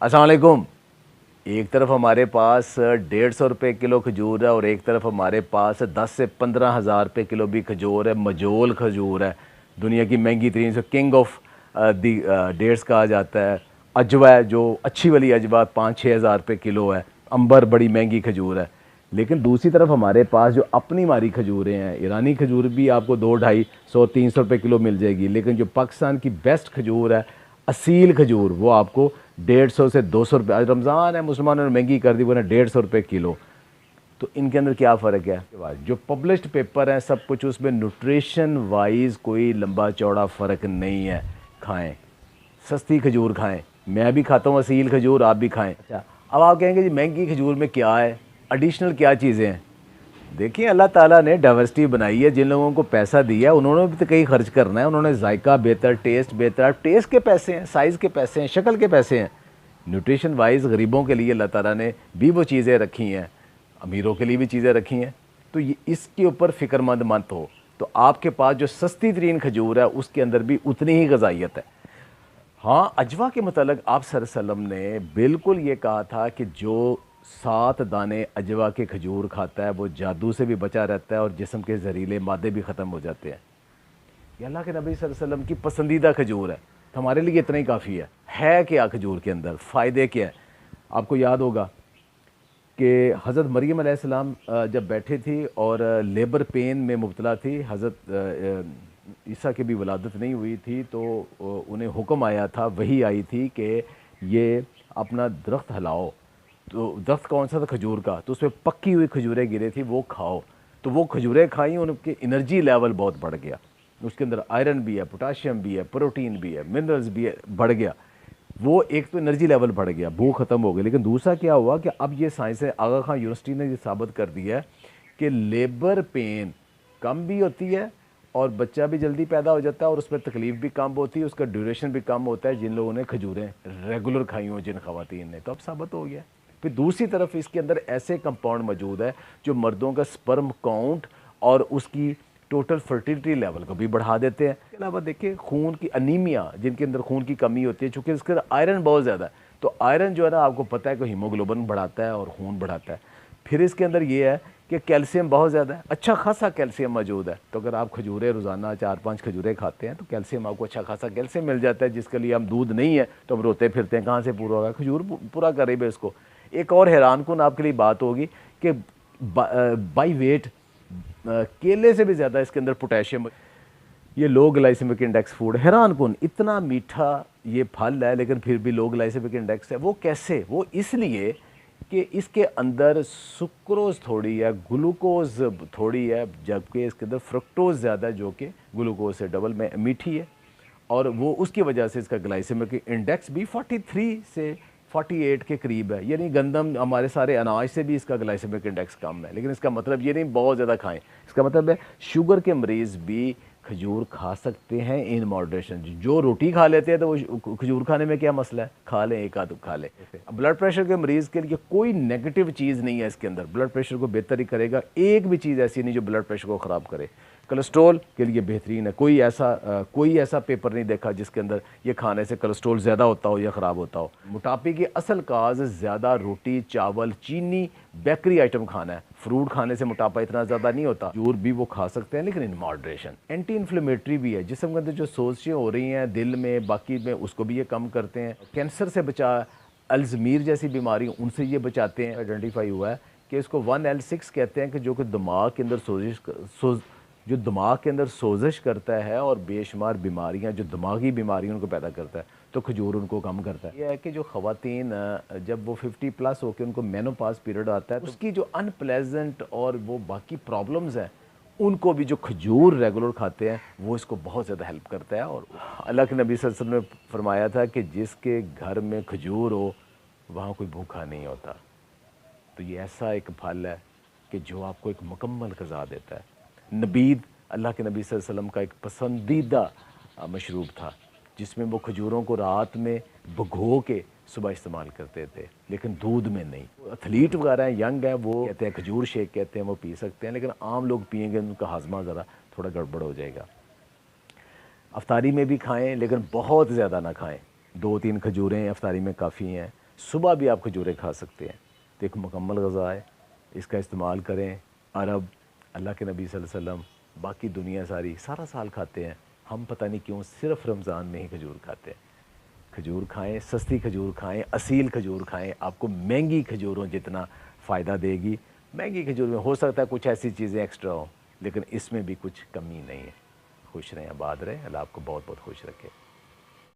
अस्सलाम वालेकुम। एक तरफ हमारे पास 150 रुपये किलो खजूर है और एक तरफ हमारे पास 10 से 15 हज़ार रुपये किलो भी खजूर है। मजोल खजूर है, दुनिया की महंगी तरीन से किंग ऑफ दी डेट्स कहा जाता है। अजवा है, जो अच्छी वाली अजवा 5-6 हज़ार रुपये किलो है। अंबर बड़ी महंगी खजूर है। लेकिन दूसरी तरफ हमारे पास जो अपनी मारी खजूरें हैं, ईरानी खजूर भी आपको 200-250-300 रुपये किलो मिल जाएगी। लेकिन जो पाकिस्तान की बेस्ट खजूर है, असील खजूर, वो आपको 150 से 200 रुपये। आज रमज़ान है, मुसलमानों ने महंगी कर दी, वरना 150 रुपये किलो। तो इनके अंदर क्या फ़र्क है? जो पब्लिश्ड पेपर हैं सब कुछ, उसमें न्यूट्रिशन वाइज कोई लंबा चौड़ा फ़र्क नहीं है। खाएं, सस्ती खजूर खाएं। मैं भी खाता हूँ असील खजूर, आप भी खाएं। अच्छा, अब आप कहेंगे जी महंगी खजूर में क्या है, एडिशनल क्या चीज़ें हैं? देखिए, अल्लाह ताला ने डाइवर्सिटी बनाई है। जिन लोगों को पैसा दिया है उन्होंने भी तो कहीं खर्च करना है। उन्होंने जायका बेहतर, टेस्ट बेहतर, टेस्ट के पैसे हैं, साइज़ के पैसे हैं, शक्ल के पैसे हैं। न्यूट्रिशन वाइज गरीबों के लिए अल्लाह ताला ने भी वो चीज़ें रखी हैं, अमीरों के लिए भी चीज़ें रखी हैं। तो ये इसके ऊपर फ़िक्रमंद मत हो। तो आपके पास जो सस्ती तरीन खजूर है उसके अंदर भी उतनी ही गज़ाइयत है। हाँ, अजवा के मतलब आप सल्लल्लाहु अलैहि वसल्लम ने बिल्कुल ये कहा था कि जो 7 दाने अजवा के खजूर खाता है वो जादू से भी बचा रहता है और जिस्म के जहरीले मादे भी ख़त्म हो जाते हैं। ये अल्लाह के नबी सल्लल्लाहु अलैहि वसल्लम की पसंदीदा खजूर है। तो हमारे लिए इतना ही काफ़ी है क्या खजूर के अंदर फ़ायदे क्या है? आपको याद होगा कि हज़रत मरियम अलैहिस्सलाम जब बैठे थी और लेबर पेन में मुब्तला थी, हज़रत ईसा की भी वलादत नहीं हुई थी, तो उन्हें हुक्म आया था, वही आई थी कि ये अपना दरख्त हिलाओ। तो दरख्त कौन सा था? खजूर का। तो उसमें पक्की हुई खजूरें गिरे थी, वो खाओ। तो वो खजूरें खाई, उनके एनर्जी लेवल बहुत बढ़ गया। उसके अंदर आयरन भी है, पोटाशियम भी है, प्रोटीन भी है, मिनरल्स भी है, बढ़ गया। वो एक तो एनर्जी लेवल बढ़ गया, भूख ख़त्म हो गई। लेकिन दूसरा क्या हुआ कि अब ये साइंस है, आगा खान यूनिवर्सिटी ने ये साबित कर दिया है कि लेबर पेन कम भी होती है और बच्चा भी जल्दी पैदा हो जाता है और उसमें तकलीफ़ भी कम होती है, उसका ड्यूरेशन भी कम होता है जिन लोगों ने खजूरें रेगुलर खाई हों, जिन ख़वातीन ने। तो अब साबित हो गया। फिर दूसरी तरफ इसके अंदर ऐसे कंपाउंड मौजूद है जो मर्दों का स्पर्म काउंट और उसकी टोटल फर्टिलिटी लेवल को भी बढ़ा देते हैं। इसके अलावा देखिए, खून की अनीमिया, जिनके अंदर खून की कमी होती है, चूँकि इसके अंदर आयरन बहुत ज़्यादा है, तो आयरन जो है ना, आपको पता है कि हीमोग्लोबिन बढ़ाता है और खून बढ़ाता है। फिर इसके अंदर ये है कि कैल्शियम बहुत ज़्यादा है, अच्छा खासा कैल्शियम मौजूद है। तो अगर आप खजूरें रोज़ाना 4-5 खजूरें खाते हैं तो कैल्शियम आपको अच्छा खासा कैल्शियम मिल जाता है, जिसके लिए हम दूध नहीं है तो हम रोते फिरते हैं कहाँ से पूरा होगा। खजूर पूरा करे भी इसको। एक और हैरानकुन आपके लिए बात होगी कि बाई वेट केले से भी ज़्यादा इसके अंदर पोटेशियम। ये लो ग्लाइसेमिक इंडेक्स फूड, हैरानकुन, इतना मीठा ये फल है लेकिन फिर भी लो ग्लाइसेमिक इंडेक्स है। वो कैसे? वो इसलिए कि इसके अंदर सुक्रोज थोड़ी है, ग्लूकोज थोड़ी है, जबकि इसके अंदर फ्रक्टोज ज़्यादा है जो कि ग्लूकोज से डबल में मीठी है। और वो उसकी वजह से इसका ग्लाइसेमिक इंडेक्स भी 43 से 48 के करीब है। यानी गंदम, हमारे सारे अनाज से भी इसका ग्लाइसेमिक इंडेक्स कम है। लेकिन इसका मतलब ये नहीं बहुत ज़्यादा खाएं। इसका मतलब है शुगर के मरीज़ भी खजूर खा सकते हैं इन मॉडरेशन। जो रोटी खा लेते हैं तो वो खजूर खाने में क्या मसला है? खा लें, एक आध खा लें। ब्लड प्रेशर के मरीज़ के लिए कोई नेगेटिव चीज़ नहीं है इसके अंदर, ब्लड प्रेशर को बेहतर ही करेगा। एक भी चीज़ ऐसी नहीं जो ब्लड प्रेशर को ख़राब करे। कोलेस्ट्रॉल के लिए बेहतरीन है। कोई ऐसा पेपर नहीं देखा जिसके अंदर ये खाने से कोलेस्ट्रॉल ज़्यादा होता हो या ख़राब होता हो। मोटापे की असल काज ज़्यादा रोटी, चावल, चीनी, बेकरी आइटम खाना है। फ्रूट खाने से मोटापा इतना ज़्यादा नहीं होता। खजूर भी वो खा सकते हैं लेकिन इन मॉडरेशन। एंटी इन्फ्लेमेटरी भी है, जिस्म के अंदर जो सोजिशें हो रही हैं दिल में, बाकी में, उसको भी ये कम करते हैं। कैंसर से बचा, अल्ज़मीर जैसी बीमारी, उनसे ये बचाते हैं। आइडेंटिफाई हुआ है कि इसको 1L6 कहते हैं कि जो कि दिमाग के अंदर जो दिमाग के अंदर सोजिश करता है और बेशुमार बीमारियां, जो दिमागी बीमारियों उनको पैदा करता है, तो खजूर उनको कम करता है। यह है कि जो ख़वातीन जब वो 50+ होकर उनको मेनोपॉज पीरियड आता है, तो उसकी जो अनप्लेजेंट और वो बाकी प्रॉब्लम्स हैं, उनको भी जो खजूर रेगुलर खाते हैं वो इसको बहुत ज़्यादा हेल्प करता है। और अल्लाह के नबी सल्लल्लाहु अलैहि वसल्लम ने फरमाया था कि जिसके घर में खजूर हो वहाँ कोई भूखा नहीं होता। तो ये ऐसा एक फल है कि जो आपको एक मुकम्मल ग़िज़ा देता है। नबीद अल्लाह के नबी सल्लल्लाहु अलैहि वसल्लम का एक पसंदीदा मशरूब था, जिसमें वो खजूरों को रात में भिगो के सुबह इस्तेमाल करते थे, लेकिन दूध में नहीं। एथलीट वगैरह हैं, यंग हैं, वो कहते हैं खजूर शेक कहते हैं, वो पी सकते हैं। लेकिन आम लोग पिएंगे उनका हाजमा ज़रा थोड़ा गड़बड़ हो जाएगा। अफ्तारी में भी खाएं लेकिन बहुत ज़्यादा ना खाएं। 2-3 खजूरें अफ्तारी में काफ़ी हैं। सुबह भी आप खजूरें खा सकते हैं। तो एक मुकम्मल ग़ज़ा है, इसका इस्तेमाल करें। अरब, अल्लाह के नबी सल्लल्लाहु अलैहि वसल्लम, बाकी दुनिया सारी सारा साल खाते हैं, हम पता नहीं क्यों सिर्फ़ रमज़ान में ही खजूर खाते हैं। खजूर खाएं, सस्ती खजूर खाएं, असील खजूर खाएं, आपको महंगी खजूरों जितना फ़ायदा देगी। महंगी खजूर में हो सकता है कुछ ऐसी चीज़ें एक्स्ट्रा हों, लेकिन इसमें भी कुछ कमी नहीं है। खुश रहें, आबाद रहें, अल्लाह आपको बहुत बहुत खुश रखे।